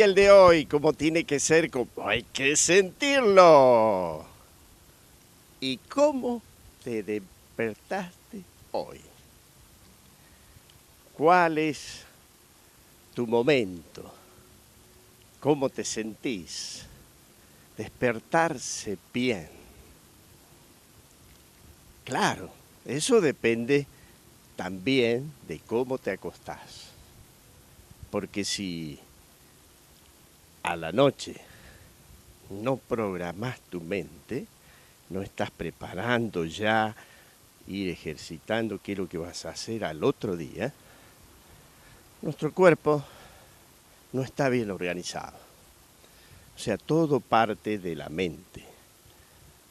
y el de hoy, como tiene que ser, como hay que sentirlo. ¿Y cómo te despertaste hoy? ¿Cuál es tu momento? ¿Cómo te sentís? Despertarse bien. Claro, eso depende también de cómo te acostás. Porque si a la noche no programás tu mente, no estás preparando ya, ir ejercitando qué es lo que vas a hacer al otro día, nuestro cuerpo no está bien organizado. O sea, todo parte de la mente,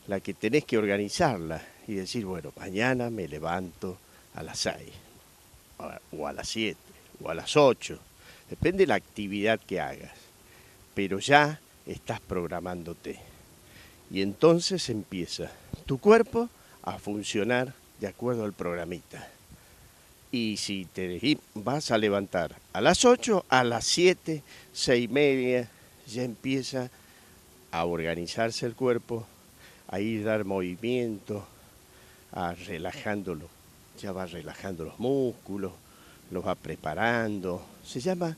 la que tenés que organizarla y decir, bueno, mañana me levanto a las 6, o a las 7, o a las 8, depende de la actividad que hagas, pero ya estás programándote. Y entonces empieza tu cuerpo a funcionar de acuerdo al programita. Y si te vas a levantar a las 8, a las 7, 6:30, ya empieza a organizarse el cuerpo, a ir a dar movimiento, a relajándolo. Ya va relajando los músculos, los va preparando. Se llama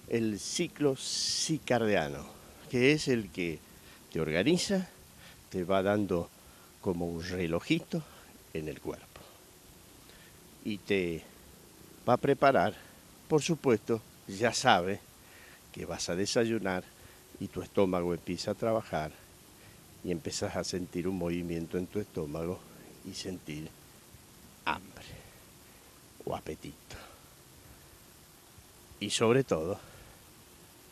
el ciclo circadiano, que es el que te organiza, te va dando como un relojito en el cuerpo. Y te va a preparar, por supuesto, ya sabe que vas a desayunar y tu estómago empieza a trabajar y empezás a sentir un movimiento en tu estómago y sentir hambre o apetito. Y sobre todo,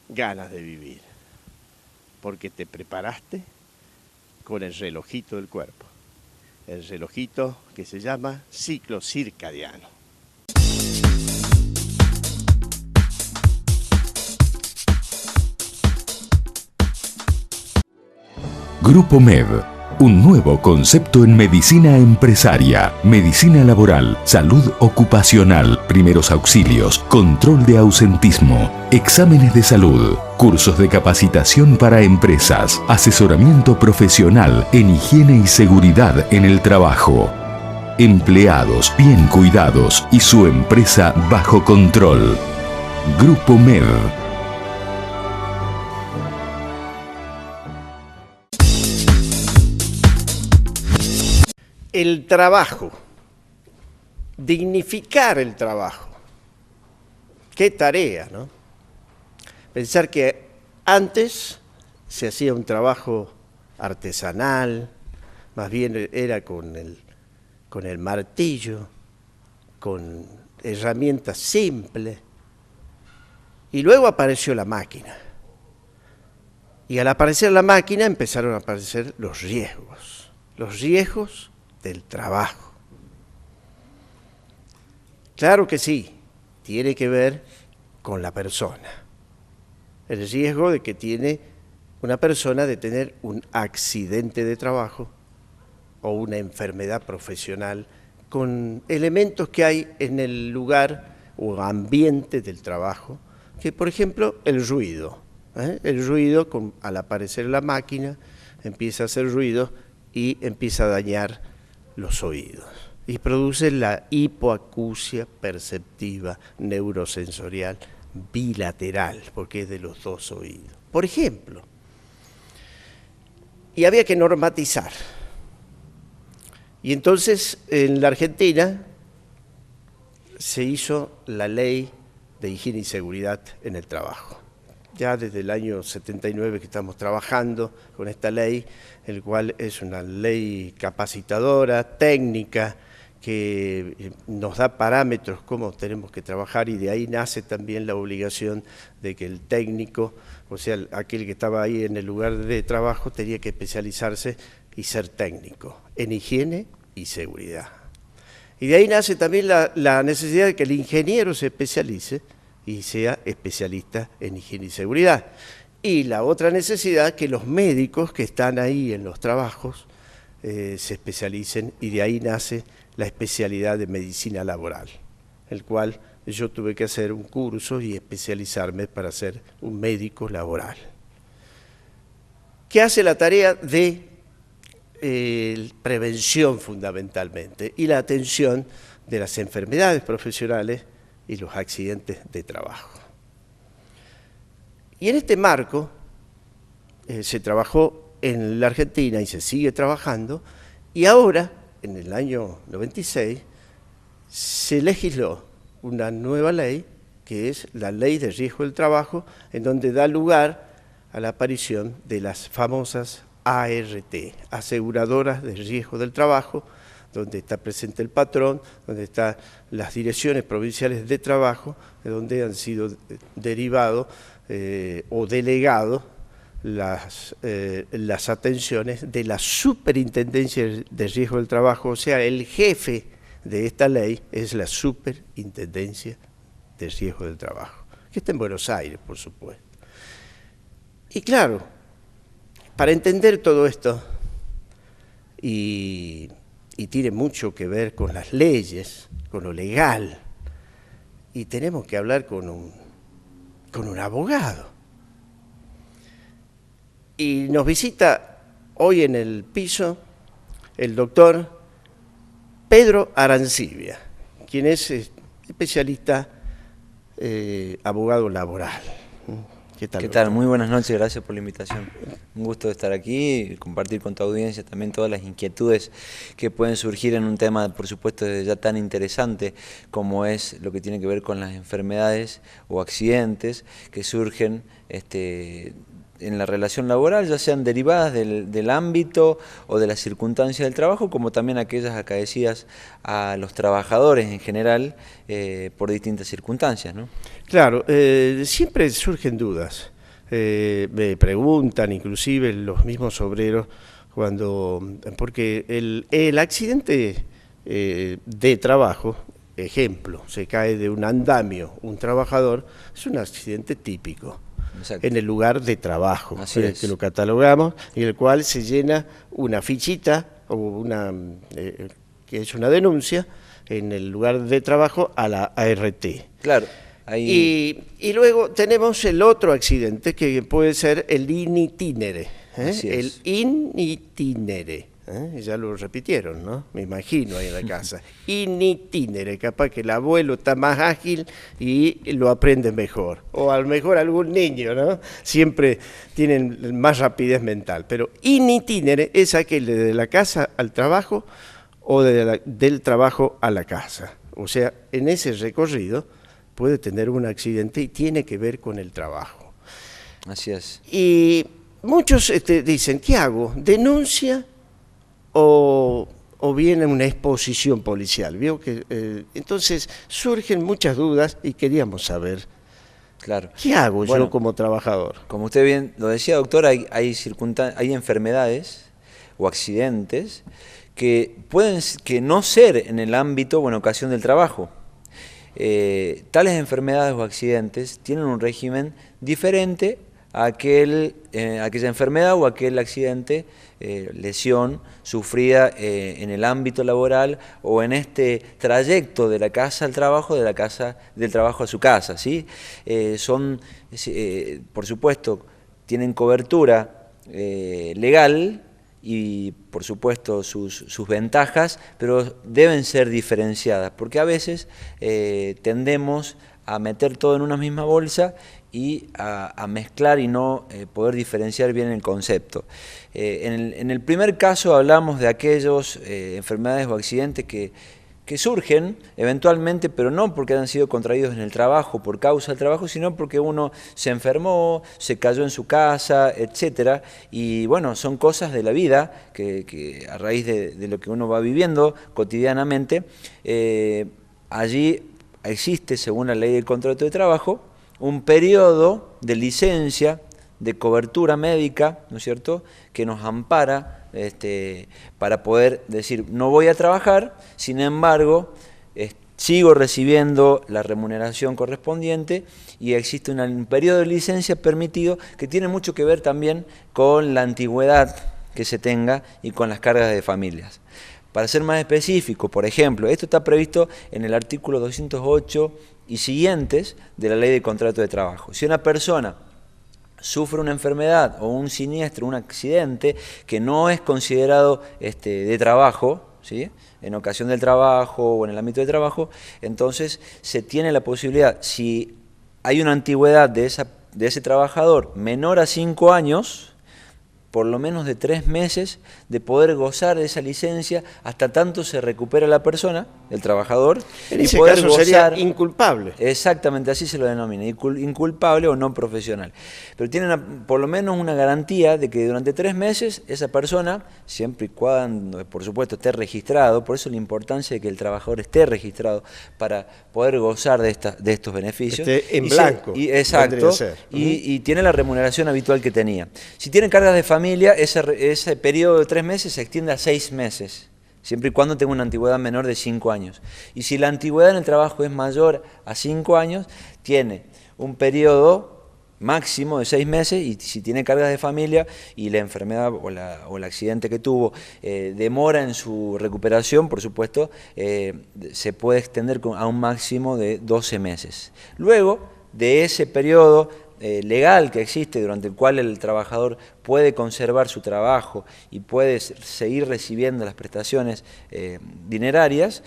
ganas de vivir, porque te preparaste con el relojito del cuerpo, el relojito que se llama ciclo circadiano. Grupo MED, un nuevo concepto en medicina empresaria, medicina laboral, salud ocupacional, primeros auxilios, control de ausentismo, exámenes de salud, cursos de capacitación para empresas, asesoramiento profesional en higiene y seguridad en el trabajo. Empleados bien cuidados y su empresa bajo control. Grupo MED. El trabajo, dignificar el trabajo. Qué tarea, ¿no? Pensar que antes se hacía un trabajo artesanal, más bien era con el martillo, con herramientas simples, y luego apareció la máquina. Y al aparecer la máquina empezaron a aparecer los riesgos del trabajo. Claro que sí, tiene que ver con la persona. El riesgo de que tiene una persona de tener un accidente de trabajo o una enfermedad profesional con elementos que hay en el lugar o ambiente del trabajo, que por ejemplo el ruido. El ruido, al aparecer la máquina, empieza a hacer ruido y empieza a dañar los oídos y produce la hipoacusia perceptiva neurosensorial bilateral, porque es de los dos oídos, por ejemplo. Y había que normatizar. Y entonces en la Argentina se hizo la ley de higiene y seguridad en el trabajo. Ya desde el año 79 que estamos trabajando con esta ley, el cual es una ley capacitadora, técnica, que nos da parámetros cómo tenemos que trabajar, y de ahí nace también la obligación de que el técnico, o sea, aquel que estaba ahí en el lugar de trabajo, tenía que especializarse y ser técnico en higiene y seguridad. Y de ahí nace también la necesidad de que el ingeniero se especialice y sea especialista en higiene y seguridad. Y la otra necesidad, que los médicos que están ahí en los trabajos se especialicen, y de ahí nace la especialidad de medicina laboral, el cual yo tuve que hacer un curso y especializarme para ser un médico laboral, que hace la tarea de prevención fundamentalmente y la atención de las enfermedades profesionales y los accidentes de trabajo. Y en este marco se trabajó en la Argentina y se sigue trabajando, y ahora, en el año 96, se legisló una nueva ley, que es la Ley de Riesgo del Trabajo, en donde da lugar a la aparición de las famosas ART, aseguradoras de riesgo del trabajo, donde está presente el patrón, donde están las direcciones provinciales de trabajo, de donde han sido derivados o delegados las atenciones de la Superintendencia de Riesgo del Trabajo. O sea, el jefe de esta ley es la Superintendencia de Riesgo del Trabajo, que está en Buenos Aires, por supuesto. Y claro, para entender todo esto, y tiene mucho que ver con las leyes, con lo legal, y tenemos que hablar con un abogado. Y nos visita hoy en el piso el doctor Pedro Arancibia, quien es especialista, abogado laboral. ¿Qué tal? ¿Qué tal? Muy buenas noches, gracias por la invitación. Un gusto estar aquí y compartir con tu audiencia también todas las inquietudes que pueden surgir en un tema, por supuesto, ya tan interesante como es lo que tiene que ver con las enfermedades o accidentes que surgen en la relación laboral, ya sean derivadas del ámbito o de las circunstancias del trabajo, como también aquellas acaecidas a los trabajadores en general por distintas circunstancias, ¿no? Claro, siempre surgen dudas. Me preguntan, inclusive los mismos obreros, porque el accidente de trabajo, ejemplo, se cae de un andamio un trabajador, es un accidente típico. Exacto. En el lugar de trabajo, que lo catalogamos, en el cual se llena una fichita o que es una denuncia en el lugar de trabajo a la ART. Claro. Ahí... Y luego tenemos el otro accidente, que puede ser el in itinere. El in itinere. Ya lo repitieron, ¿no? Me imagino ahí en la casa. In itinere, capaz que el abuelo está más ágil y lo aprende mejor. O a lo mejor algún niño, ¿no? Siempre tienen más rapidez mental. Pero in itinere es aquel de la casa al trabajo o del trabajo a la casa. O sea, en ese recorrido puede tener un accidente y tiene que ver con el trabajo. Así es. Y muchos dicen, ¿qué hago? ¿Denuncia o viene una exposición policial? ¿Vio? Entonces surgen muchas dudas y queríamos saber, claro, ¿qué hago yo como trabajador? Como usted bien lo decía, doctor, hay enfermedades o accidentes que pueden no ser en el ámbito o en ocasión del trabajo. Tales enfermedades o accidentes tienen un régimen diferente a aquella enfermedad o aquel accidente, lesión sufrida en el ámbito laboral o en este trayecto de la casa al trabajo, del trabajo a su casa, ¿sí? Por supuesto, tienen cobertura legal y por supuesto sus ventajas, pero deben ser diferenciadas, porque a veces tendemos a meter todo en una misma bolsa y a mezclar y no poder diferenciar bien el concepto. En el primer caso hablamos de aquellas enfermedades o accidentes que surgen eventualmente, pero no porque hayan sido contraídos en el trabajo, por causa del trabajo, sino porque uno se enfermó, se cayó en su casa, etcétera, y bueno, son cosas de la vida que a raíz de lo que uno va viviendo cotidianamente, allí existe, según la ley del contrato de trabajo, un periodo de licencia, de cobertura médica, ¿no es cierto?, que nos ampara para poder decir, no voy a trabajar, sin embargo, sigo recibiendo la remuneración correspondiente y existe un periodo de licencia permitido que tiene mucho que ver también con la antigüedad que se tenga y con las cargas de familias. Para ser más específico, por ejemplo, esto está previsto en el artículo 208 y siguientes de la Ley de Contrato de Trabajo. Si una persona sufre una enfermedad o un siniestro, un accidente que no es considerado de trabajo, ¿sí?, en ocasión del trabajo o en el ámbito de trabajo, entonces se tiene la posibilidad, si hay una antigüedad de ese trabajador menor a 5 años, por lo menos de 3 meses, de poder gozar de esa licencia hasta tanto se recupera la persona, el trabajador, en y ese poder caso gozar, sería inculpable. Exactamente, así se lo denomina, inculpable o no profesional. Pero tiene por lo menos una garantía de que durante 3 meses esa persona, siempre y cuando, por supuesto, esté registrado, por eso la importancia de que el trabajador esté registrado para poder gozar de estos beneficios. En blanco. Exacto, y tiene la remuneración habitual que tenía. Si tiene cargas de familia, ese periodo de 3 meses se extiende a 6 meses, siempre y cuando tenga una antigüedad menor de 5 años. Y si la antigüedad en el trabajo es mayor a 5 años, tiene un periodo máximo de 6 meses, y si tiene cargas de familia y la enfermedad o el accidente que tuvo demora en su recuperación, por supuesto, se puede extender a un máximo de 12 meses. Luego de ese periodo legal que existe, durante el cual el trabajador puede conservar su trabajo y puede seguir recibiendo las prestaciones dinerarias,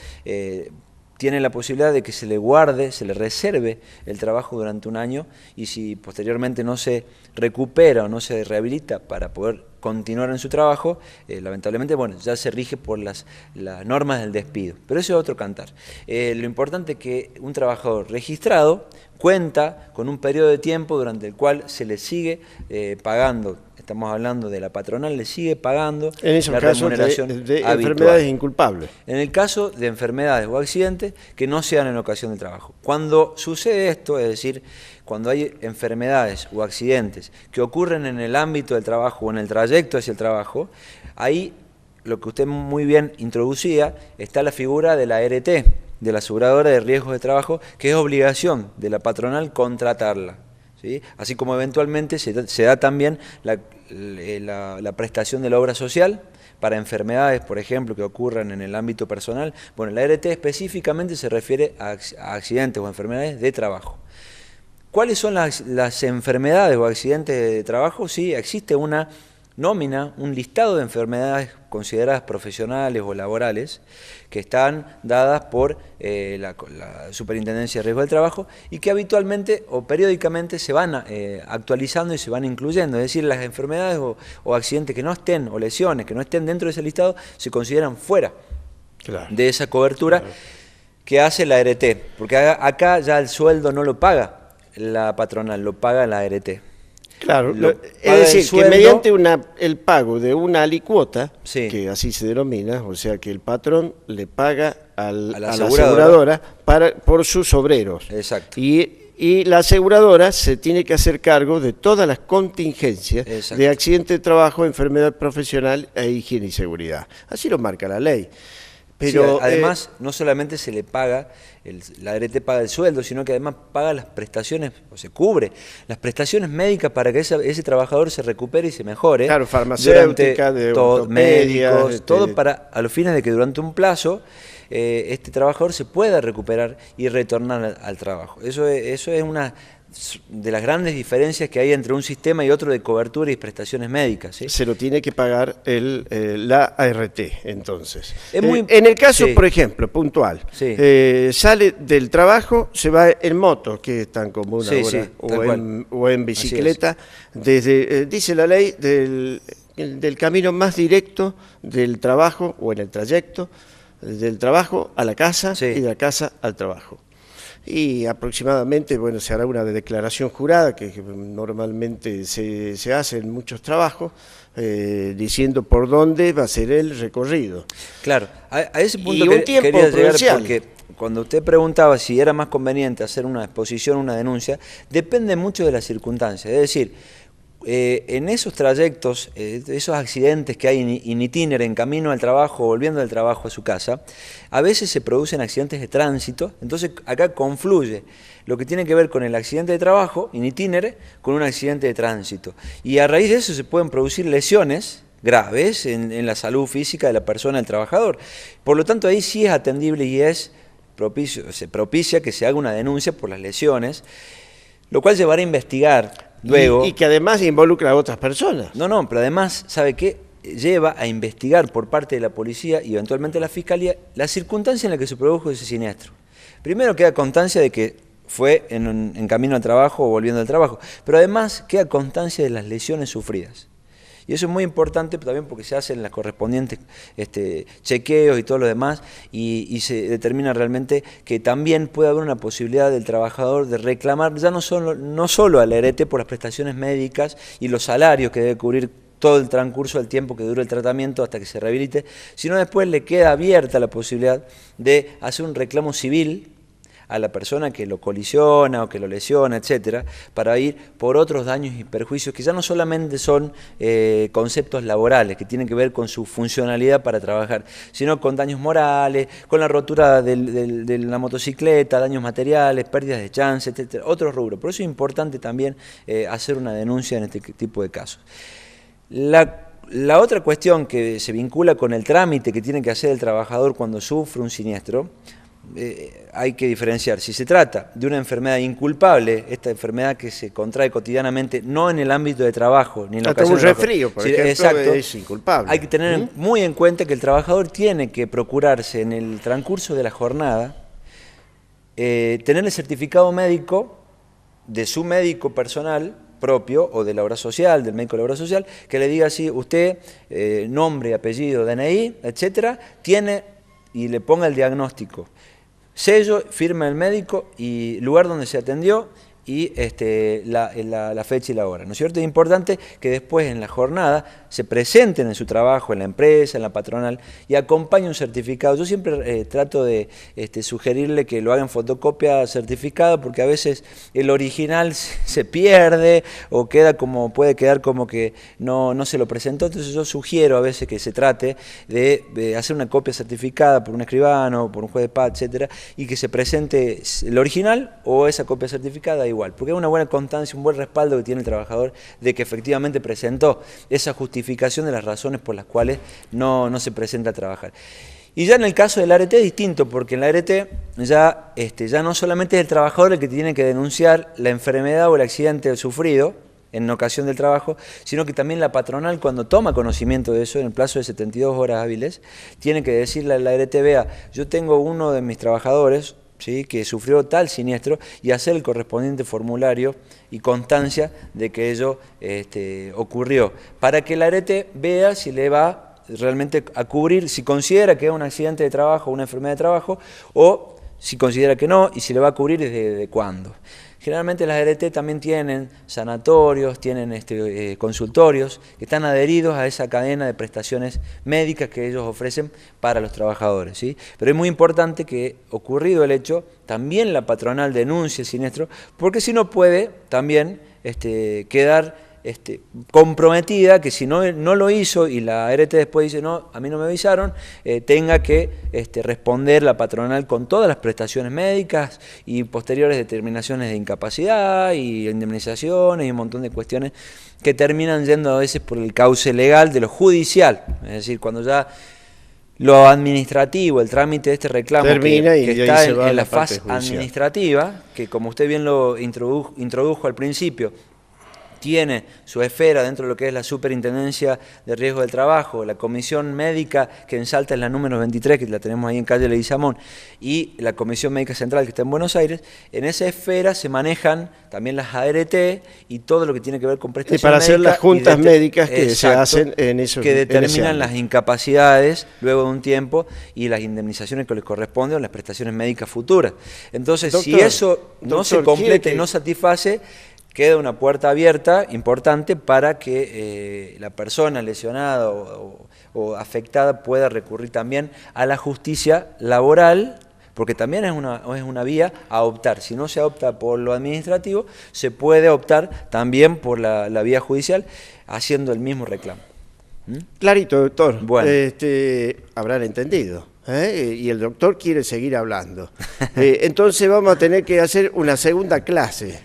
tiene la posibilidad de que se le guarde, se le reserve el trabajo durante un año, y si posteriormente no se recupera o no se rehabilita para poder continuar en su trabajo, lamentablemente, bueno, ya se rige por las normas del despido. Pero eso es otro cantar. Lo importante es que un trabajador registrado cuenta con un periodo de tiempo durante el cual se le sigue pagando. Estamos hablando de la patronal, le sigue pagando en esos la casos remuneración de habitual. Enfermedades inculpables. En el caso de enfermedades o accidentes que no sean en ocasión de trabajo. Cuando sucede esto, es decir, cuando hay enfermedades o accidentes que ocurren en el ámbito del trabajo o en el trayecto hacia el trabajo, ahí, lo que usted muy bien introducía, está la figura de la ART, de la aseguradora de riesgos de trabajo, que es obligación de la patronal contratarla, ¿sí? Así como eventualmente se da también la prestación de la obra social para enfermedades, por ejemplo, que ocurran en el ámbito personal. Bueno, la ART específicamente se refiere a accidentes o enfermedades de trabajo. ¿Cuáles son las enfermedades o accidentes de trabajo? Sí, existe una nómina, un listado de enfermedades consideradas profesionales o laborales que están dadas por la Superintendencia de Riesgo del Trabajo, y que habitualmente o periódicamente se van actualizando y se van incluyendo. Es decir, las enfermedades o accidentes que no estén, o lesiones que no estén dentro de ese listado, se consideran fuera de esa cobertura que hace la ART, porque acá ya el sueldo no lo paga la patronal, lo paga la ART. Claro, es decir, que mediante el pago de una alicuota, sí, que así se denomina, o sea que el patrón le paga a la aseguradora por sus obreros. Exacto. Y la aseguradora se tiene que hacer cargo de todas las contingencias de accidente de trabajo, enfermedad profesional e higiene y seguridad. Así lo marca la ley. Pero sí, además, no solamente se le paga, la ART paga el sueldo, sino que además paga las prestaciones, o se cubre las prestaciones médicas para que ese trabajador se recupere y se mejore. Claro, farmacéutica, médicos, todo para, a los fines de que durante un plazo este trabajador se pueda recuperar y retornar al trabajo. Eso es una de las grandes diferencias que hay entre un sistema y otro de cobertura y prestaciones médicas, ¿sí? Se lo tiene que pagar la ART, entonces. En el caso, por ejemplo, puntual, sale del trabajo, se va en moto, que es tan común ahora, o en bicicleta, dice la ley, del camino más directo del trabajo, o en el trayecto, del trabajo a la casa y de la casa al trabajo. Y aproximadamente, bueno, se hará una declaración jurada que normalmente se hace en muchos trabajos, diciendo por dónde va a ser el recorrido. Claro, a ese punto quería llegar, porque cuando usted preguntaba si era más conveniente hacer una exposición, una denuncia, depende mucho de las circunstancias. Es decir, en esos trayectos, esos accidentes que hay in itinere, en camino al trabajo, volviendo del trabajo a su casa, a veces se producen accidentes de tránsito. Entonces acá confluye lo que tiene que ver con el accidente de trabajo, in itinere, con un accidente de tránsito. Y a raíz de eso se pueden producir lesiones graves en la salud física de la persona, del trabajador. Por lo tanto, ahí sí es atendible y es propicio, se propicia que se haga una denuncia por las lesiones, lo cual llevará a investigar luego. Y que además involucra a otras personas. No, pero además, ¿sabe qué? Lleva a investigar por parte de la policía y eventualmente la fiscalía la circunstancia en la que se produjo ese siniestro. Primero queda constancia de que fue en camino al trabajo o volviendo al trabajo, pero además queda constancia de las lesiones sufridas. Y eso es muy importante también porque se hacen las correspondientes chequeos y todo lo demás y se determina realmente que también puede haber una posibilidad del trabajador de reclamar ya no solo al ART por las prestaciones médicas y los salarios que debe cubrir todo el transcurso del tiempo que dure el tratamiento hasta que se rehabilite, sino después le queda abierta la posibilidad de hacer un reclamo civil a la persona que lo colisiona o que lo lesiona, etcétera, para ir por otros daños y perjuicios que ya no solamente son conceptos laborales, que tienen que ver con su funcionalidad para trabajar, sino con daños morales, con la rotura de la motocicleta, daños materiales, pérdidas de chance, etcétera, otros rubros. Por eso es importante también hacer una denuncia en este tipo de casos. La otra cuestión que se vincula con el trámite que tiene que hacer el trabajador cuando sufre un siniestro, hay que diferenciar. Si se trata de una enfermedad inculpable, esta enfermedad que se contrae cotidianamente, no en el ámbito de trabajo, ni en la ocasión un resfrío, por ejemplo, exacto, es inculpable. Hay que tener muy en cuenta que el trabajador tiene que procurarse en el transcurso de la jornada tener el certificado médico de su médico personal propio o de la obra social, del médico de la obra social, que le diga así, usted, nombre, apellido, DNI, etcétera, tiene y le ponga el diagnóstico. Sello, firma el médico y lugar donde se atendió y la fecha y la hora, ¿no es cierto? Es importante que después en la jornada se presenten en su trabajo, en la empresa, en la patronal y acompañe un certificado. Yo siempre trato de sugerirle que lo hagan fotocopia certificada porque a veces el original se pierde o puede quedar como que no se lo presentó. Entonces yo sugiero a veces que se trate de hacer una copia certificada por un escribano, por un juez de paz, etcétera, y que se presente el original o esa copia certificada igual, porque es una buena constancia, un buen respaldo que tiene el trabajador de que efectivamente presentó esa justificación de las razones por las cuales no se presenta a trabajar. Y ya en el caso del ART es distinto, porque en la ART ya no solamente es el trabajador el que tiene que denunciar la enfermedad o el accidente sufrido en ocasión del trabajo, sino que también la patronal, cuando toma conocimiento de eso en el plazo de 72 horas hábiles, tiene que decirle a la ART, vea, yo tengo uno de mis trabajadores, ¿sí?, que sufrió tal siniestro, y hacer el correspondiente formulario y constancia de que ello ocurrió, para que la ART vea si le va realmente a cubrir, si considera que es un accidente de trabajo o una enfermedad de trabajo, o si considera que no, y si le va a cubrir desde cuándo. Generalmente las ART también tienen sanatorios, tienen consultorios que están adheridos a esa cadena de prestaciones médicas que ellos ofrecen para los trabajadores, ¿sí? Pero es muy importante que, ocurrido el hecho, también la patronal denuncie el siniestro, porque si no puede también quedar comprometida, que si no lo hizo y la ART después dice, no, a mí no me avisaron, tenga que responder la patronal con todas las prestaciones médicas y posteriores determinaciones de incapacidad y indemnizaciones y un montón de cuestiones que terminan yendo a veces por el cauce legal de lo judicial, es decir, cuando ya lo administrativo, el trámite de este reclamo termina que está en la fase administrativa, que como usted bien lo introdujo al principio, tiene su esfera dentro de lo que es la Superintendencia de Riesgo del Trabajo, la Comisión Médica, que en Salta es la número 23, que la tenemos ahí en calle Leguizamón, y la Comisión Médica Central, que está en Buenos Aires. En esa esfera se manejan también las ART y todo lo que tiene que ver con prestación médica. Y para hacer las juntas médicas que se hacen en eso. Que determinan las incapacidades luego de un tiempo y las indemnizaciones que les corresponden o las prestaciones médicas futuras. Entonces, doctor, si eso no se completa y no satisface, queda una puerta abierta importante para que la persona lesionada o afectada pueda recurrir también a la justicia laboral, porque también es una vía a optar. Si no se opta por lo administrativo, se puede optar también por la vía judicial, haciendo el mismo reclamo. Clarito, doctor. Bueno. Habrán entendido. Y el doctor quiere seguir hablando. Entonces vamos a tener que hacer una segunda clase.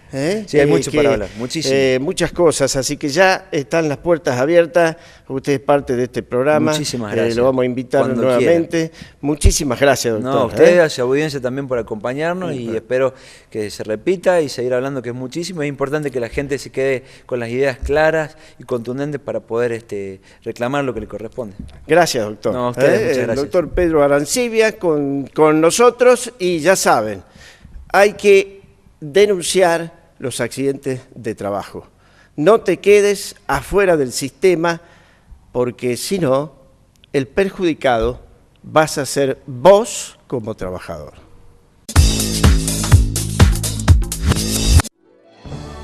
Sí, hay mucho para hablar, muchísimo. Muchas cosas, así que ya están las puertas abiertas. Usted es parte de este programa. Muchísimas gracias. Lo vamos a invitar Cuando nuevamente. quiera. Muchísimas gracias, doctor. No, a ustedes, a su audiencia también por acompañarnos y espero que se repita y seguir hablando, que es muchísimo. Es importante que la gente se quede con las ideas claras y contundentes para poder reclamar lo que le corresponde. Gracias, doctor. No, a ustedes, muchas el gracias. doctor Pedro Arancibia con nosotros, y ya saben, hay que denunciar los accidentes de trabajo. No te quedes afuera del sistema, porque si no, el perjudicado vas a ser vos como trabajador.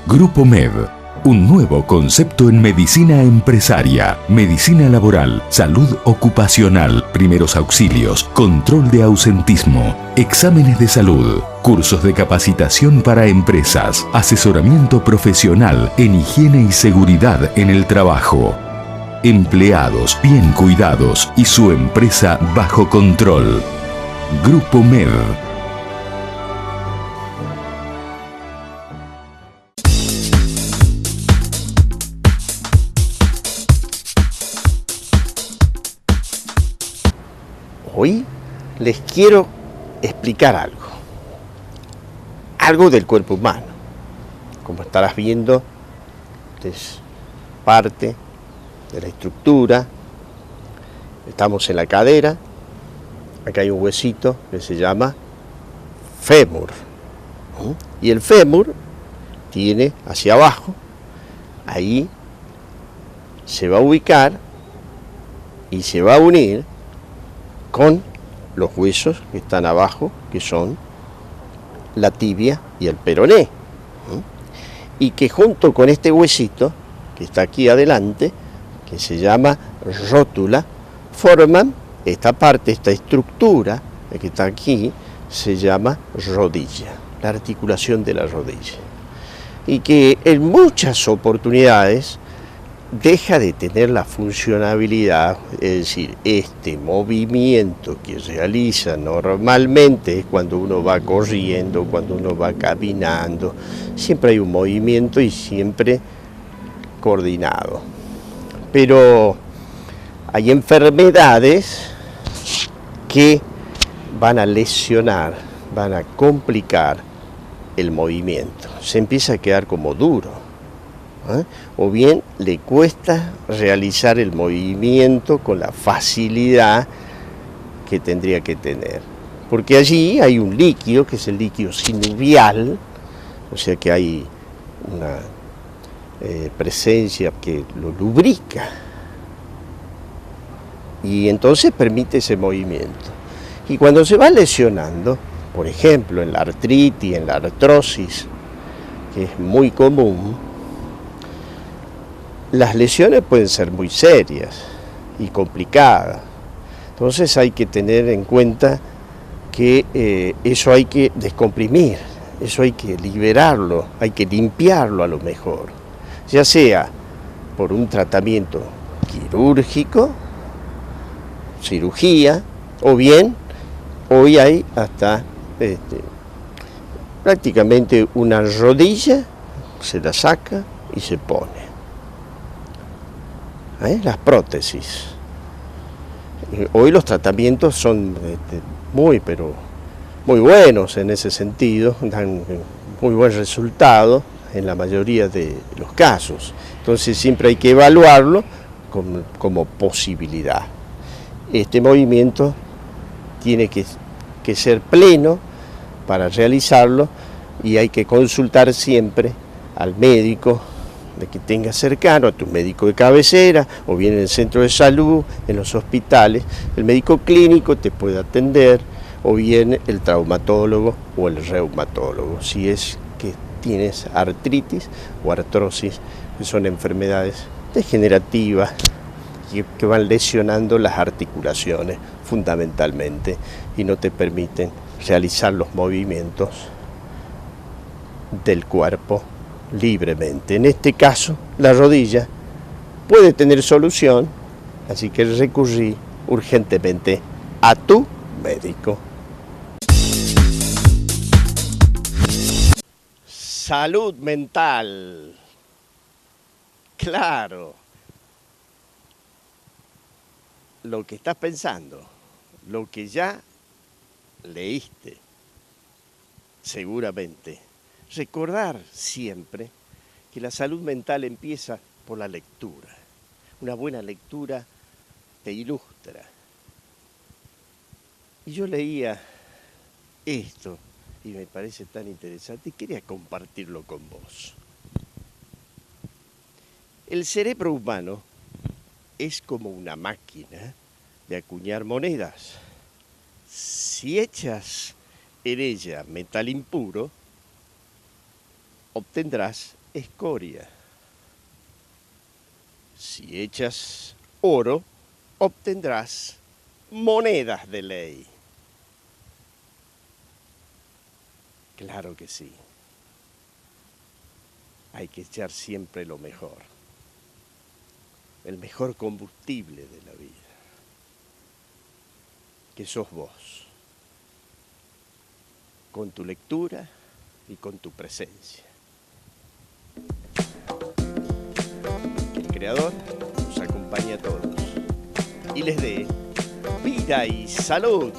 Grupo MEV, un nuevo concepto en medicina empresaria, medicina laboral, salud ocupacional, primeros auxilios, control de ausentismo, exámenes de salud, cursos de capacitación para empresas, asesoramiento profesional en higiene y seguridad en el trabajo. Empleados bien cuidados y su empresa bajo control. Grupo MEV. Hoy les quiero explicar algo del cuerpo humano. Como estarás viendo, es parte de la estructura. Estamos en la cadera, acá hay un huesito que se llama fémur. Y el fémur tiene hacia abajo, ahí se va a ubicar y se va a unir con los huesos que están abajo, que son la tibia y el peroné. Y que junto con este huesito, que está aquí adelante, que se llama rótula, forman esta parte, esta estructura que está aquí, se llama rodilla, la articulación de la rodilla. Y que en muchas oportunidades deja de tener la funcionabilidad, es decir, este movimiento que realiza normalmente es cuando uno va corriendo, cuando uno va caminando, siempre hay un movimiento y siempre coordinado. Pero hay enfermedades que van a lesionar, van a complicar el movimiento, se empieza a quedar como duro. O bien le cuesta realizar el movimiento con la facilidad que tendría que tener. Porque allí hay un líquido, que es el líquido sinovial, o sea que hay una presencia que lo lubrica. Y entonces permite ese movimiento. Y cuando se va lesionando, por ejemplo en la artritis, en la artrosis, que es muy común, las lesiones pueden ser muy serias y complicadas. Entonces hay que tener en cuenta que eso hay que descomprimir, eso hay que liberarlo, hay que limpiarlo a lo mejor, ya sea por un tratamiento quirúrgico, cirugía, o bien hoy hay hasta prácticamente una rodilla, se la saca y se pone. Las prótesis. Hoy los tratamientos son muy buenos en ese sentido, dan muy buen resultado en la mayoría de los casos. Entonces siempre hay que evaluarlo como posibilidad. Este movimiento tiene que ser pleno para realizarlo y hay que consultar siempre al médico de que tengas cercano, a tu médico de cabecera, o bien en el centro de salud, en los hospitales. El médico clínico te puede atender, o bien el traumatólogo o el reumatólogo, si es que tienes artritis o artrosis, que son enfermedades degenerativas que van lesionando las articulaciones fundamentalmente y no te permiten realizar los movimientos del cuerpo libremente. En este caso, la rodilla puede tener solución, así que recurrí urgentemente a tu médico. Salud mental. Claro. Lo que estás pensando, lo que ya leíste, seguramente. Recordar siempre que la salud mental empieza por la lectura. Una buena lectura te ilustra. Y yo leía esto y me parece tan interesante y quería compartirlo con vos. El cerebro humano es como una máquina de acuñar monedas. Si echas en ella metal impuro, obtendrás escoria. Si echas oro, obtendrás monedas de ley. Claro que sí. Hay que echar siempre lo mejor. El mejor combustible de la vida. Que sos vos. Con tu lectura y con tu presencia. Que el Creador nos acompañe a todos y les dé vida y salud.